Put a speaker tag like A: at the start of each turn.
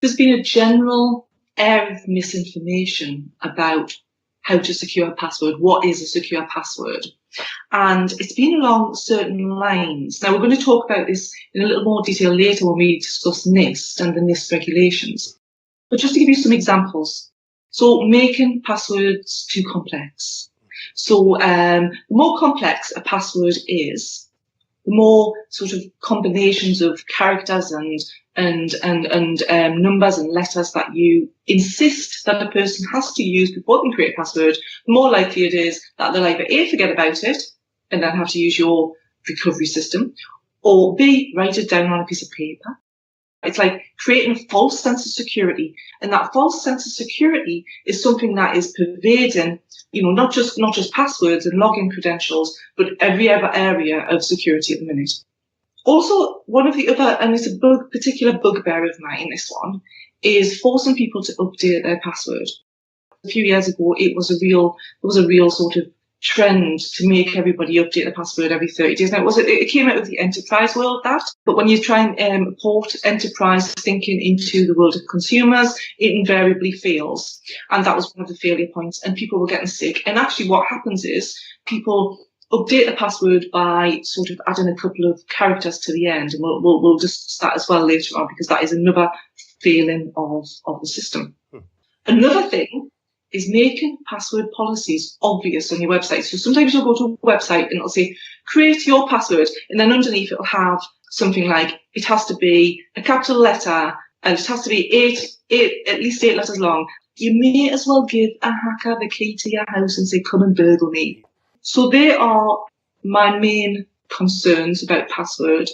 A: There's been a general air of misinformation about how to secure a password, what is a secure password. And it's been along certain lines. Now, we're going to talk about this in a little more detail later when we discuss NIST and the NIST regulations. But just to give you some examples. So, making passwords too complex. So, the more complex a password is, the more sort of combinations of characters and numbers and letters that you insist that a person has to use before they can create a password, the more likely it is that they'll either A, forget about it and then have to use your recovery system, or B, write it down on a piece of paper. It's like creating a false sense of security, and that false sense of security is something that is pervading, not just passwords and login credentials, but every other area of security at the minute. Also, one of the other, and it's a particular bugbear of mine, this one, is forcing people to update their password. A few years ago, there was a real sort of trend to make everybody update their password every 30 days. Now, it came out of the enterprise world, but when you try and port enterprise thinking into the world of consumers, it invariably fails. And that was one of the failure points, and people were getting sick. And actually what happens is people update the password by sort of adding a couple of characters to the end, and we'll discuss that as well later on, because that is another failing of the system. Another thing is making password policies obvious on your website. So sometimes you'll go to a website and it'll say, create your password, and then underneath it'll have something like, it has to be a capital letter, and it has to be at least 8 letters long. You may as well give a hacker the key to your house and say, come and burgle me. So they are my main concerns about password.